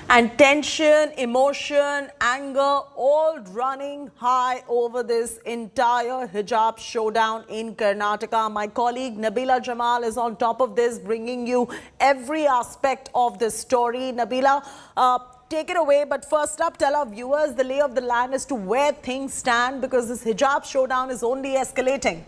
And tension, emotion, anger, all running high over this entire hijab showdown in Karnataka. My colleague Nabila Jamal is on top of this, bringing you every aspect of this story. Nabila, take it away. But first up, tell our viewers the lay of the land as to where things stand, because this hijab showdown is only escalating.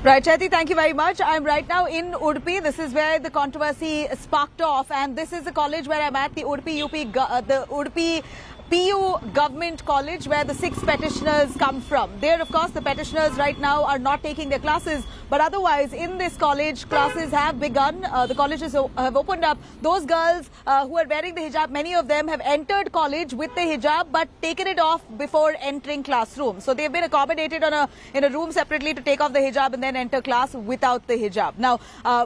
Right, Chaiti, thank you very much. I'm right now in Udupi. This is where the controversy sparked off, and this is the college where I'm at, the Udupi PU Government College, where the 6 petitioners come from. There, of course, the petitioners right now are not taking their classes, but otherwise, in this college, classes have begun. The colleges have opened up. Those girls who are wearing the hijab, many of them have entered college with the hijab, but taken it off before entering classroom. So they've been accommodated in a room separately to take off the hijab and then enter class without the hijab. Now,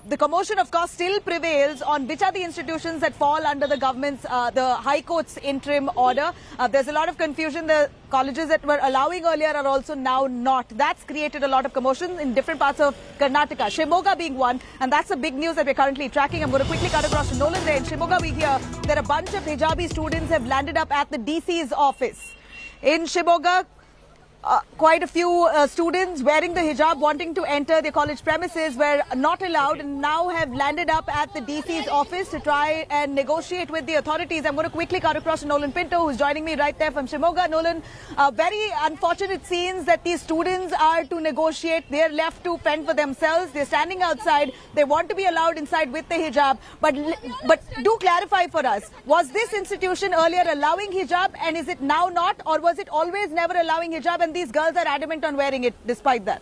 the commotion, of course, still prevails on which are the institutions that fall under the government's, the High Court's interim order. There's a lot of confusion. The colleges that were allowing earlier are also now not. That's created a lot of commotion in different parts of Karnataka, Shivamogga being one, and that's the big news that we're currently tracking. I'm going to quickly cut across to Nolan there. In Shivamogga, we hear that a bunch of hijabi students have landed up at the DC's office. In Shivamogga, quite a few students wearing the hijab wanting to enter the college premises were not allowed and now have landed up at the DC's office to try and negotiate with the authorities. I'm going to quickly cut across to Nolan Pinto, who's joining me right there from Shivamogga. Nolan, very unfortunate scenes that these students are to negotiate. They're left to fend for themselves. They're standing outside. They want to be allowed inside with the hijab. But do clarify for us, was this institution earlier allowing hijab and is it now not, or was it always never allowing hijab and these girls are adamant on wearing it despite that?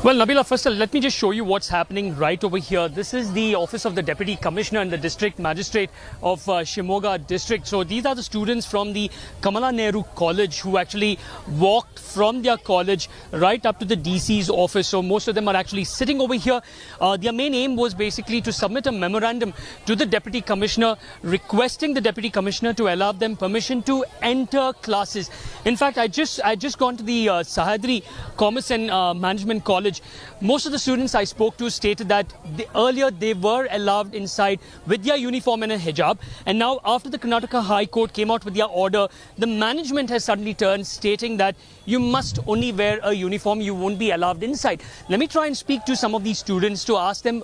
Well, Nabila, first of all, let me just show you what's happening right over here. This is the office of the Deputy Commissioner and the District Magistrate of Shivamogga District. So these are the students from the Kamala Nehru College who actually walked from their college right up to the DC's office. So most of them are actually sitting over here. Their main aim was basically to submit a memorandum to the Deputy Commissioner requesting the Deputy Commissioner to allow them permission to enter classes. In fact, I just gone to the Sahadri Commerce and Management College. Most of the students I spoke to stated that earlier they were allowed inside with their uniform and a hijab, and now after the Karnataka High Court came out with their order, the management has suddenly turned, stating that you must only wear a uniform, you won't be allowed inside. Let me try and speak to some of these students to ask them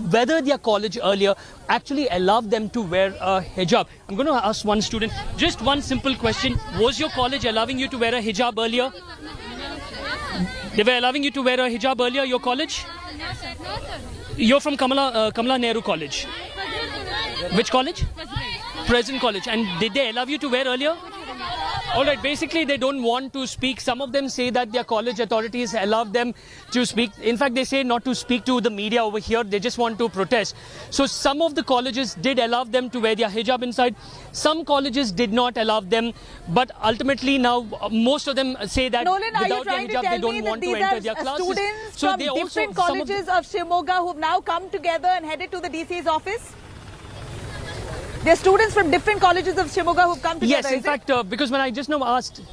whether their college earlier actually allowed them to wear a hijab. I'm going to ask one student just one simple question. Was your college allowing you to wear a hijab earlier? They were allowing you to wear a hijab earlier, your college? No, sir. No, sir. You're from Kamala Nehru College. Which college? President College. And did they allow you to wear earlier? All right, basically they don't want to speak. Some of them say that their college authorities allowed them to speak. In fact, they say not to speak to the media over here. They just want to protest. So some of the colleges did allow them to wear their hijab inside. Some colleges did not allow them. But ultimately now most of them say that Nolan, without their hijab they don't want to enter their classes. Students So from they different also, colleges of Shivamogga who've now come together and headed to the DC's office? They're students from different colleges of Shivamogga who've come together. Yes, in fact, because when I just now asked...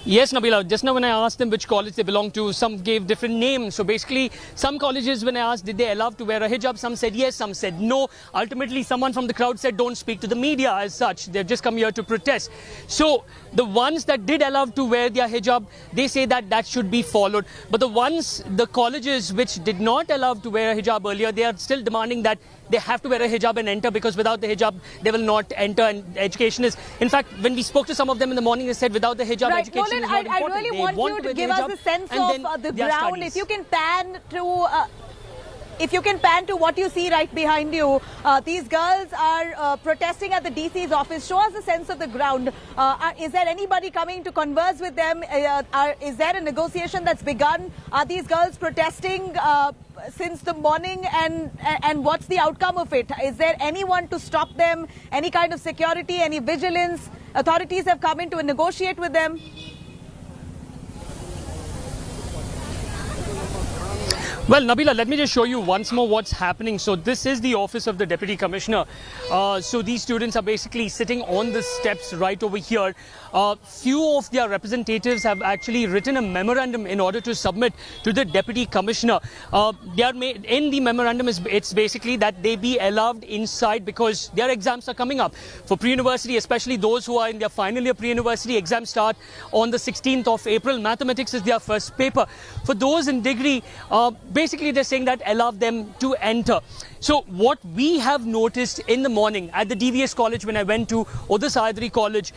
Yes, Nabila, just now when I asked them which college they belong to, some gave different names. So basically, some colleges, when I asked, did they allow to wear a hijab, some said yes, some said no. Ultimately, someone from the crowd said, don't speak to the media as such. They've just come here to protest. So the ones that did allow to wear their hijab, they say that that should be followed. But the colleges which did not allow to wear a hijab earlier, they are still demanding that they have to wear a hijab and enter, because without the hijab, they will not enter. And education is, in fact, when we spoke to some of them in the morning, they said without the hijab, right, education Nolan, is not important. I really want you to give us a sense of the ground. If you can pan to what you see right behind you, these girls are protesting at the DC's office. Show us a sense of the ground. Is there anybody coming to converse with them? Is there a negotiation that's begun? Are these girls protesting since the morning, and what's the outcome of it? Is there anyone to stop them? Any kind of security, any vigilance? Authorities have come in to negotiate with them. Well, Nabila, let me just show you once more what's happening. So this is the office of the Deputy Commissioner. So these students are basically sitting on the steps right over here. Few of their representatives have actually written a memorandum in order to submit to the Deputy Commissioner. In the memorandum, it's basically that they be allowed inside because their exams are coming up. For pre-university, especially those who are in their final year pre-university, exams start on the 16th of April. Mathematics is their first paper. For those in degree, basically they're saying that allow them to enter. So what we have noticed in the morning at the DVS college when I went to Udus Adri college,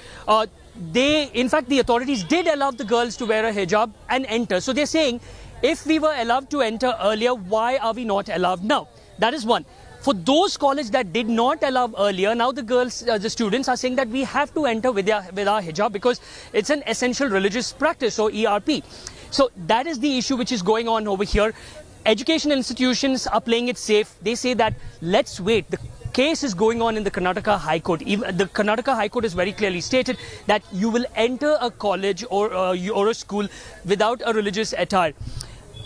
in fact the authorities did allow the girls to wear a hijab and enter. So they're saying if we were allowed to enter earlier, why are we not allowed now? That is one. For those colleges that did not allow earlier, now the girls, the students are saying that we have to enter with our hijab because it's an essential religious practice, or ERP. So that is the issue which is going on over here. Educational institutions are playing it safe. They say that let's wait. The case is going on in the Karnataka High Court. The Karnataka High Court has very clearly stated that you will enter a college or a school without a religious attire.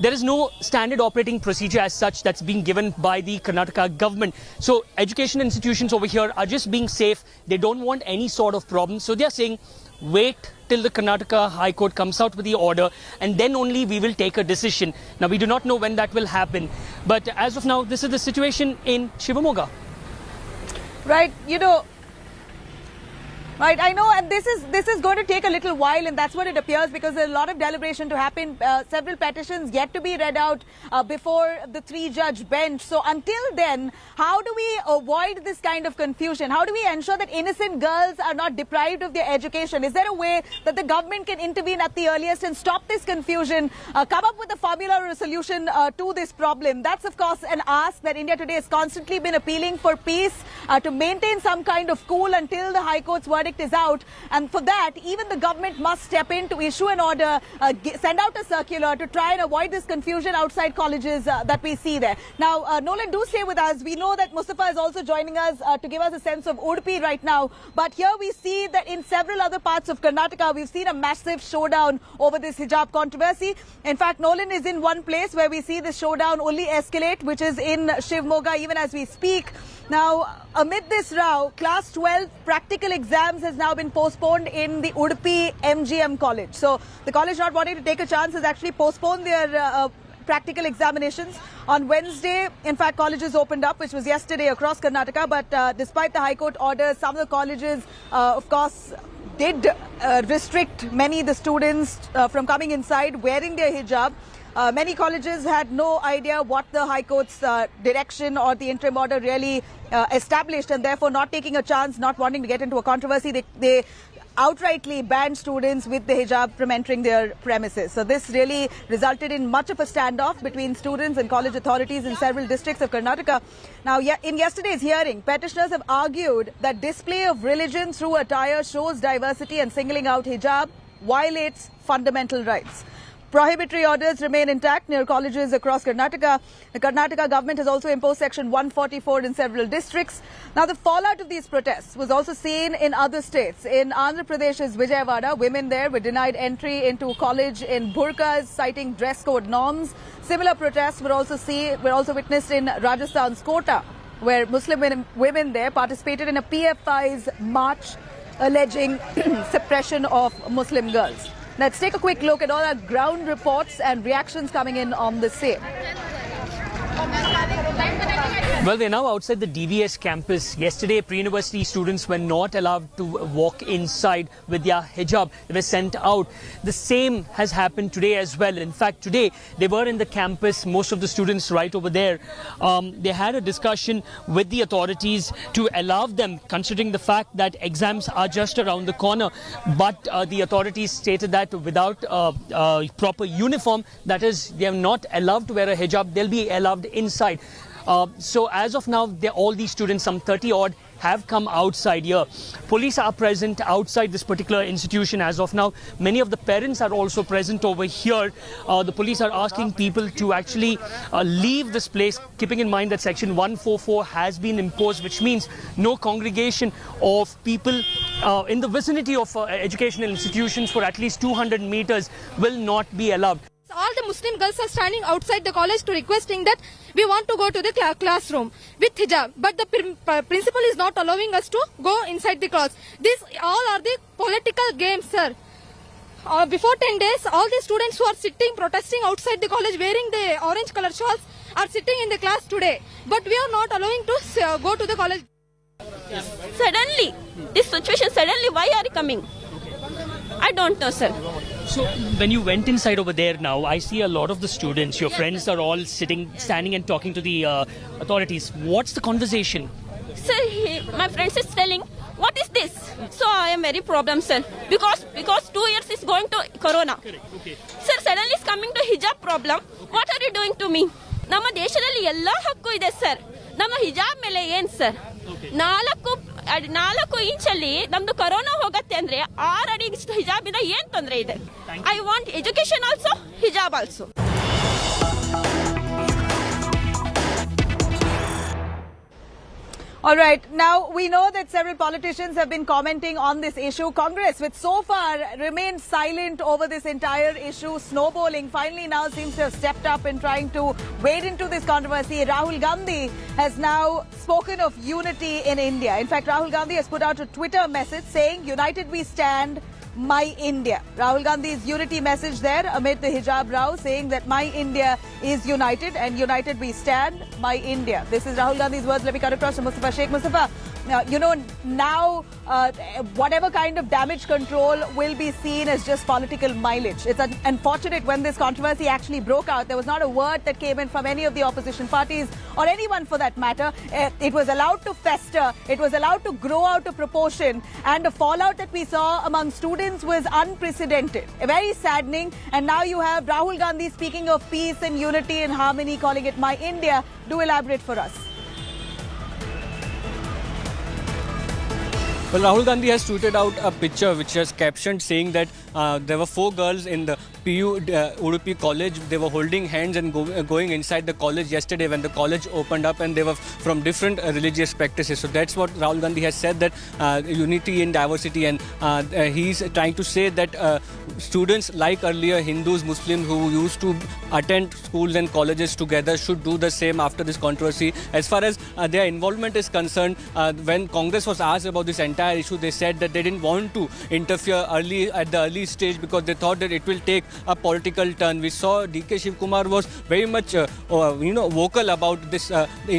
There is no standard operating procedure as such that's being given by the Karnataka government. So education institutions over here are just being safe. They don't want any sort of problem. So they are saying, wait till the Karnataka High Court comes out with the order and then only we will take a decision. Now, we do not know when that will happen. But as of now, this is the situation in Shivamogga. Right, right, I know, and this is going to take a little while, and that's what it appears, because there's a lot of deliberation to happen. Several petitions yet to be read out before the three-judge bench. So until then, how do we avoid this kind of confusion? How do we ensure that innocent girls are not deprived of their education? Is there a way that the government can intervene at the earliest and stop this confusion, come up with a formula or a solution to this problem? That's, of course, an ask that India Today has constantly been appealing for peace, to maintain some kind of cool until the High Court's verdict is out, and for that even the government must step in to issue an order, send out a circular to try and avoid this confusion outside colleges that we see there. Now, Nolan, do stay with us. We know that Mustafa is also joining us to give us a sense of Udupi right now, but here we see that in several other parts of Karnataka we've seen a massive showdown over this hijab controversy. In fact, Nolan is in one place where we see the showdown only escalate, which is in Shivamogga even as we speak. Now, amid this row, Class 12 practical exams has now been postponed in the Udupi MGM college. So, the college, not wanting to take a chance, has actually postponed their practical examinations. On Wednesday, in fact, colleges opened up, which was yesterday across Karnataka. But despite the High Court orders, some of the colleges, of course, did restrict many of the students from coming inside wearing their hijab. Many colleges had no idea what the High Court's direction or the interim order really established, and therefore not taking a chance, not wanting to get into a controversy, they outrightly banned students with the hijab from entering their premises. So this really resulted in much of a standoff between students and college authorities in several districts of Karnataka. Now, in yesterday's hearing, petitioners have argued that display of religion through attire shows diversity and singling out hijab violates fundamental rights. Prohibitory orders remain intact near colleges across Karnataka. The Karnataka government has also imposed Section 144 in several districts. Now, the fallout of these protests was also seen in other states. In Andhra Pradesh's Vijayawada, women there were denied entry into college in burqas, citing dress code norms. Similar protests were also witnessed in Rajasthan's Kota, where Muslim women there participated in a PFI's march alleging suppression of Muslim girls. Let's take a quick look at all our ground reports and reactions coming in on the same. Well, we're now outside the DVS campus. Yesterday, pre-university students were not allowed to walk inside with their hijab. They were sent out. The same has happened today as well. In fact, today, they were in the campus, most of the students right over there. They had a discussion with the authorities to allow them, considering the fact that exams are just around the corner. But the authorities stated that without proper uniform, that is, they are not allowed to wear a hijab, they'll be allowed inside. So as of now, all these students, some 30 odd, have come outside here. Police are present outside this particular institution as of now. Many of the parents are also present over here. The police are asking people to actually leave this place, keeping in mind that Section 144 has been imposed, which means no congregation of people in the vicinity of educational institutions for at least 200 meters will not be allowed. All the Muslim girls are standing outside the college to requesting that we want to go to the classroom with hijab. But the principal is not allowing us to go inside the class. These all are the political games, sir. Before 10 days, all the students who are sitting, protesting outside the college wearing the orange color shawls are sitting in the class today. But we are not allowing to go to the college. Suddenly, this situation, suddenly, why are you coming? I don't know, sir. So when you went inside over there now, I see a lot of the students, your friends are all standing and talking to the authorities. What's the conversation? Sir, my friends is telling, what is this? So I am very problem, sir. Because 2 years is going to Corona. Okay. Sir, suddenly is coming to hijab problem. What are you doing to me? ನಮ್ಮ ದೇಶದಲ್ಲಿ ಎಲ್ಲ ಹಕ್ಕು ಇದೆ sir. ನಮ್ಮ ಹಿಜಾಬ್ ಮೇಲೆ ಏನ್ sir? 4 ಇಂಚಲ್ಲಿ ನಮ್ದು ಕೊರೋನಾ ಹೋಗತ್ತೆ ಅಂದ್ರೆ 6 ಅಡಿ ಹಿಜಾಬ್ ಇಂದ ಏನ್ ತೊಂದರೆ ಇದೆ? ಐ ವಾಂಟ್ ಎಜುಕೇಶನ್ ಆಲ್ಸೋ, ಹಿಜಾಬ್ also. All right. Now, we know that several politicians have been commenting on this issue. Congress, which so far remained silent over this entire issue, snowballing, finally now seems to have stepped up in trying to wade into this controversy. Rahul Gandhi has now spoken of unity in India. In fact, Rahul Gandhi has put out a Twitter message saying, "United we stand, my India." Rahul Gandhi's unity message there amid the hijab row, saying that my India is united and united we stand, my India. This is Rahul Gandhi's words. Let me cut across to Mustafa Sheikh. Mustafa, now whatever kind of damage control will be seen as just political mileage. It's unfortunate when this controversy actually broke out, there was not a word that came in from any of the opposition parties or anyone for that matter. It was allowed to fester. It was allowed to grow out of proportion. And the fallout that we saw among students was unprecedented. Very saddening. And now you have Rahul Gandhi speaking of peace and unity and harmony, calling it my India. Do elaborate for us. Well, Rahul Gandhi has tweeted out a picture which has captioned saying that there were 4 girls in the PU Udupi college. They were holding hands and going inside the college yesterday when the college opened up, and they were from different religious practices. So that's what Rahul Gandhi has said, that unity in diversity, and he's trying to say that students like earlier Hindus, Muslims who used to attend schools and colleges together should do the same after this controversy. As far as their involvement is concerned, when Congress was asked about this entire issue, they said that they didn't want to interfere at the early stage because they thought that it will take a political turn. We saw DK Shivkumar was very much vocal about this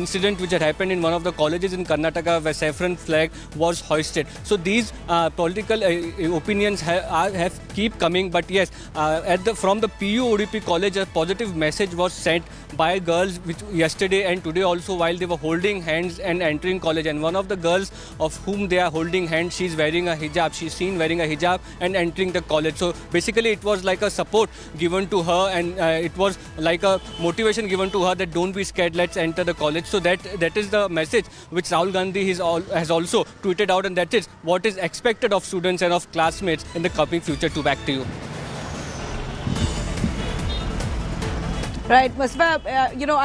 incident which had happened in one of the colleges in Karnataka where saffron flag was hoisted. So these political opinions have keep coming, but yes, from the PU Udupi college a positive message was sent by girls which yesterday and today also while they were holding hands and entering college, and one of the girls of whom they are holding hands, she's wearing a hijab. She's seen wearing a hijab and entering the college. So basically it was like a support given to her, and it was like a motivation given to her that don't be scared, let's enter the college. So that is the message which Rahul Gandhi has also tweeted out, and that is what is expected of students and of classmates in the coming future. Back to you. Right, Mustafa,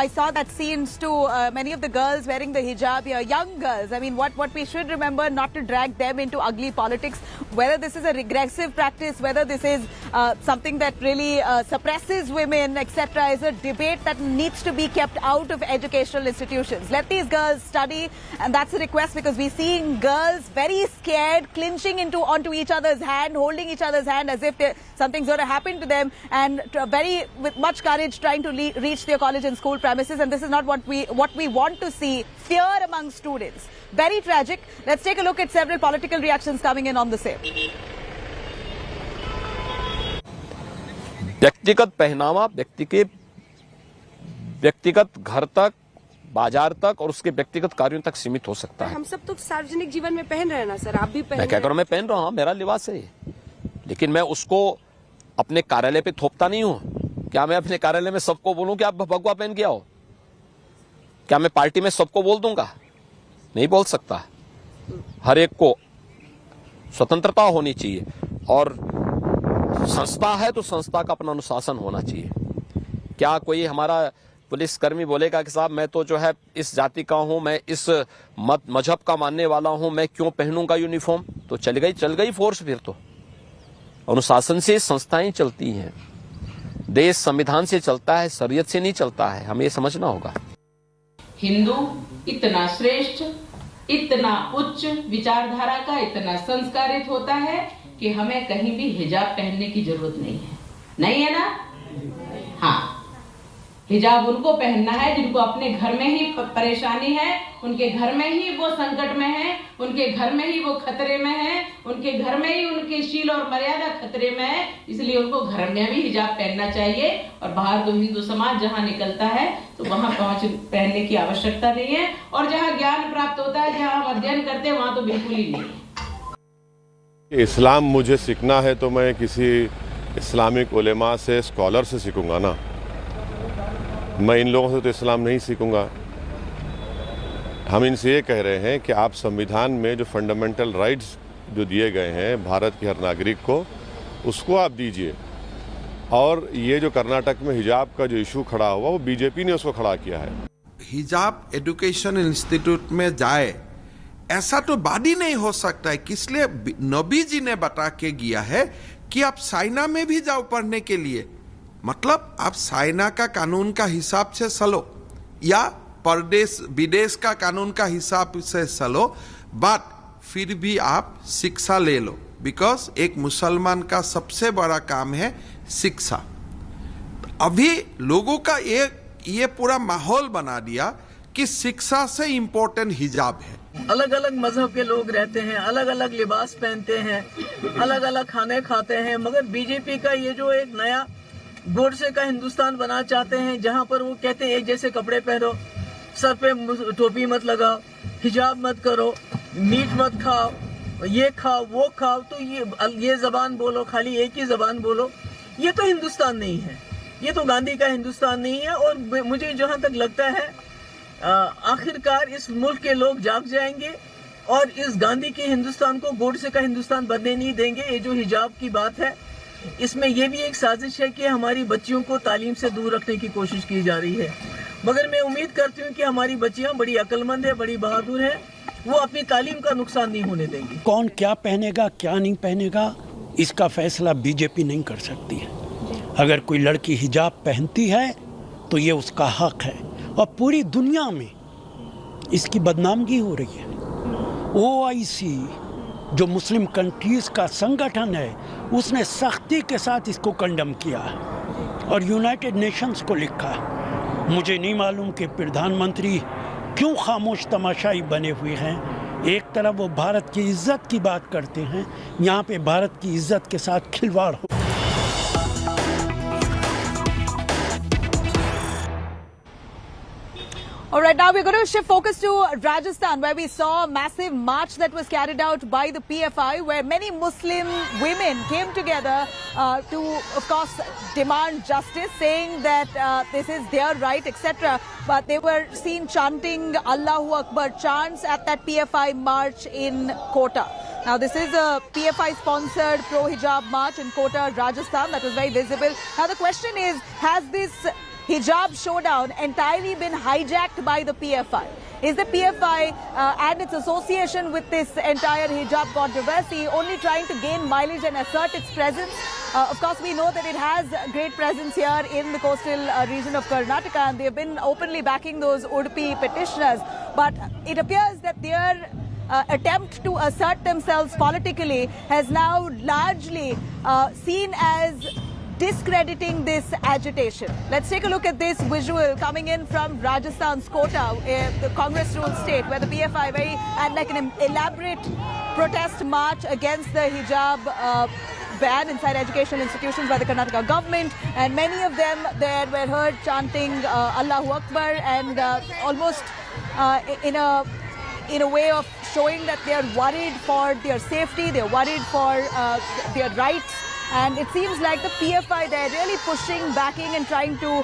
I saw that scenes too. Many of the girls wearing the hijab here, young girls. I mean, what we should remember, not to drag them into ugly politics. Whether this is a regressive practice, whether this is something that really suppresses women, etc., is a debate that needs to be kept out of educational institutions. Let these girls study, and that's a request, because we're seeing girls very scared, clinching onto each other's hand, holding each other's hand as if something's going to happen to them, and with much courage trying to reach their college and school premises, and this is not what we want to see. Fear among students. Very tragic. Let's take a look at several political reactions coming in on the same. व्यक्तिगत पहनावा व्यक्ति के व्यक्तिगत घर तक, बाजार तक और उसके व्यक्तिगत कार्यों तक सीमित हो सकता है। हम सब तो सार्वजनिक जीवन में पहन रहे हैं ना सर, आप भी पहन। मैं क्या करूं, मैं पहन रहा हूं, मेरा लिबास है, लेकिन मैं उसको अपने कार्यालय पे थोपता नहीं हूं। क्या मैं अपने कार्यालय में सबको बोलूं कि आप भगवा पहन के आओ? क्या मैं पार्टी में सबको बोल दूंगा? नहीं बोल सकता। हर एक को स्वतंत्रता होनी चाहिए, और संस्था है तो संस्था का अपना अनुशासन होना चाहिए। क्या कोई हमारा पुलिसकर्मी बोलेगा कि साहब मैं तो जो है इस जाति का हूं, मैं इस मजहब का मानने वाला हूं, मैं क्यों पहनूंगा यूनिफॉर्म? तो चल गई फोर्स। फिर तो अनुशासन से संस्थाएं चलती हैं। देश संविधान से चलता है, शरीयत से नहीं चलता है, हमें ये समझना होगा। हिंदू इतना श्रेष्ठ, इतना उच्च विचारधारा का, इतना संस्कारित होता है कि हमें कहीं भी हिजाब पहनने की जरूरत नहीं है। नहीं है ना? हाँ, हिजाब उनको पहनना है जिनको अपने घर में ही परेशानी है, उनके घर में ही वो संकट में है, उनके घर में ही वो खतरे में है, उनके घर में ही उनके शील और मर्यादा खतरे में है। इसलिए उनको घर में भी हिजाब पहनना चाहिए और बाहर तो हिंदू समाज जहाँ निकलता है तो वहाँ पहनने की आवश्यकता नहीं है। और जहाँ ज्ञान प्राप्त होता है, जहाँ हम अध्ययन करते हैं, वहाँ तो बिल्कुल ही नहीं है। इस्लाम मुझे सीखना है तो मैं किसी इस्लामिक उलेमा से, स्कॉलर से सीखूंगा ना। मैं इन लोगों से तो इस्लाम नहीं सीखूंगा। हम इनसे ये कह रहे हैं कि आप संविधान में जो फंडामेंटल राइट्स जो दिए गए हैं भारत के हर नागरिक को, उसको आप दीजिए। और ये जो कर्नाटक में हिजाब का जो इशू खड़ा हुआ, वो बीजेपी ने उसको खड़ा किया है। हिजाब एजुकेशन इंस्टीट्यूट में जाए, ऐसा तो बात ही नहीं हो सकता है। किसलिए? नबी जी ने बता के गया है कि आप साइना में भी जाओ पढ़ने के लिए। मतलब आप साइना का कानून का हिसाब से चलो या परदेश विदेश का कानून का हिसाब से चलो, बट फिर भी आप शिक्षा ले लो। बिकॉज एक मुसलमान का सबसे बड़ा काम है शिक्षा। अभी लोगों का ये पूरा माहौल बना दिया कि शिक्षा से इम्पोर्टेंट हिजाब है। अलग अलग मजहब के लोग रहते हैं, अलग अलग लिबास पहनते हैं, अलग अलग खाने खाते हैं, मगर बीजेपी का ये जो एक नया गोडसे का हिंदुस्तान बना चाहते हैं, जहां पर वो कहते हैं एक जैसे कपड़े पहनो, सर पे टोपी मत लगाओ, हिजाब मत करो, मीट मत खाओ, ये खाओ वो खाओ, तो ये जबान बोलो, खाली एक ही जबान बोलो। ये तो हिंदुस्तान नहीं है, ये तो गांधी का हिंदुस्तान नहीं है। और मुझे जहां तक लगता है आखिरकार इस मुल्क के लोग जाग जाएंगे और इस गांधी के हिंदुस्तान को गोडसे का हिंदुस्तान बनने नहीं देंगे। ये जो हिजाब की बात है, इसमें यह भी एक साजिश है कि हमारी बच्चियों को तालीम से दूर रखने की कोशिश की जा रही है। मगर मैं उम्मीद करती हूँ कि हमारी बच्चियाँ बड़ी अक्लमंद है, बड़ी बहादुर है, वो अपनी तालीम का नुकसान नहीं होने देंगी। कौन क्या पहनेगा क्या नहीं पहनेगा, इसका फैसला बीजेपी नहीं कर सकती है। अगर कोई लड़की हिजाब पहनती है तो ये उसका हक है, और पूरी दुनिया में इसकी बदनामी हो रही है। OIC जो मुस्लिम कंट्रीज का संगठन है, उसने सख्ती के साथ इसको कंडम किया और यूनाइटेड नेशंस को लिखा। मुझे नहीं मालूम कि प्रधानमंत्री क्यों खामोश तमाशाई बने हुए हैं। एक तरफ वो भारत की इज्जत की बात करते हैं, यहाँ पे भारत की इज्जत के साथ खिलवाड़ हो। All right, now we're going to shift focus to Rajasthan, where we saw a massive march that was carried out by the PFI, where many Muslim women came together to, of course, demand justice, saying that this is their right, etc. But they were seen chanting Allahu Akbar chants at that PFI march in Kota. Now, this is a PFI-sponsored pro-hijab march in Kota, Rajasthan. That was very visible. Now, the question is, has this hijab showdown entirely been hijacked by the PFI? Is the PFI and its association with this entire hijab controversy only trying to gain mileage and assert its presence? Of course, we know that it has great presence here in the coastal region of Karnataka, and they have been openly backing those Udupi petitioners. But it appears that their attempt to assert themselves politically has now largely seen as discrediting this agitation. Let's take a look at this visual coming in from Rajasthan's Kota, the Congress-ruled state, where the PFI had like an elaborate protest march against the hijab ban inside educational institutions by the Karnataka government, and many of them there were heard chanting Allahu Akbar, and almost in a way of showing that they are worried for their safety, they are worried for their rights. And it seems like the PFI, they're really pushing, backing and trying to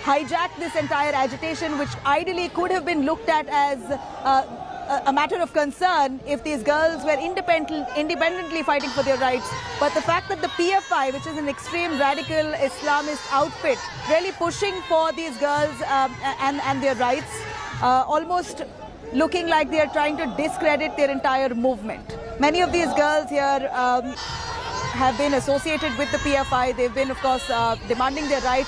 hijack this entire agitation, which ideally could have been looked at as a matter of concern if these girls were independently fighting for their rights. But the fact that the PFI, which is an extreme radical Islamist outfit, really pushing for these girls and their rights, almost looking like they are trying to discredit their entire movement. Many of these girls here have been associated with the PFI. They've been, of course, demanding their right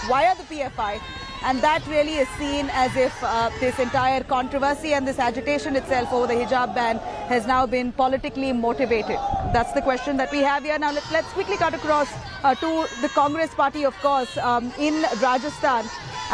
via the PFI. And that really is seen as if this entire controversy and this agitation itself over the hijab ban has now been politically motivated. That's the question that we have here. Now, let's quickly cut across to the Congress party, of course, in Rajasthan.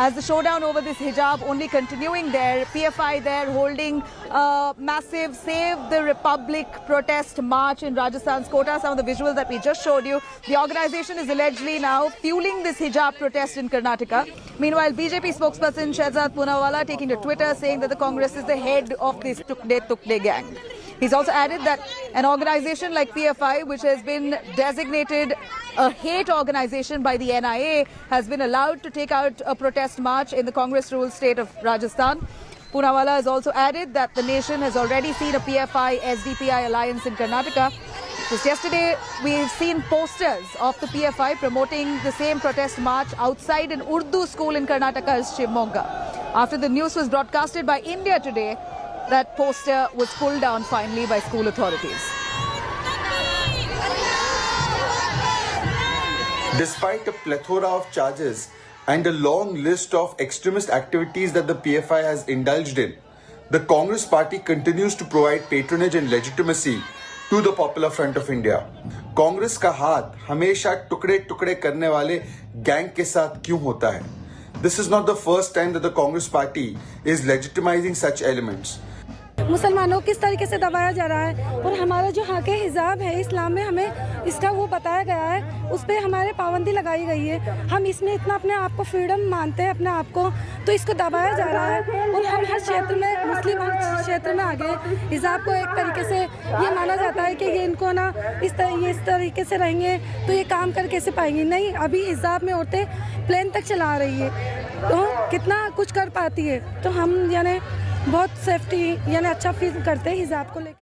As the showdown over this hijab only continuing there, PFI there holding a massive Save the Republic protest march in Rajasthan's Kota. Some of the visuals that we just showed you. The organization is allegedly now fueling this hijab protest in Karnataka. Meanwhile, BJP spokesperson Shehzad Poonawalla taking to Twitter saying that the Congress is the head of this Tukde gang. He's also added that an organization like PFI, which has been designated a hate organization by the NIA, has been allowed to take out a protest march in the Congress-ruled state of Rajasthan. Poonawalla has also added that the nation has already seen a PFI-SDPI alliance in Karnataka. Just yesterday, we've seen posters of the PFI promoting the same protest march outside an Urdu school in Karnataka's Shivamogga. After the news was broadcasted by India Today, that poster was pulled down finally by school authorities. Despite a plethora of charges and a long list of extremist activities that the PFI has indulged in, the Congress party continues to provide patronage and legitimacy to the Popular Front of India. Congress का हाथ हमेशा टुकड़े टुकड़े करने वाले gang के साथ क्यों होता है? This is not the first time that the Congress party is legitimizing such elements. मुसलमानों को किस तरीके से दबाया जा रहा है और हमारा जो हक हिजाब है इस्लाम में हमें इसका वो बताया गया है, उस पर हमारे पाबंदी लगाई गई है। हम इसमें इतना अपने आप को फ्रीडम मानते हैं अपने आप को, तो इसको दबाया जा रहा है और हम हर क्षेत्र में मुस्लिम हर क्षेत्र में आ गए। हिजाब को एक तरीके से ये माना जाता है कि ये इनको ना इस तरीके से रहेंगे तो ये काम कर कैसे पाएंगे। नहीं, अभी हिजाब में औरतें प्लेन तक चला रही है तो कितना कुछ कर पाती है। तो हम यानी बहुत सेफ्टी यानी अच्छा फील करते हैं हिजाब को लेकर।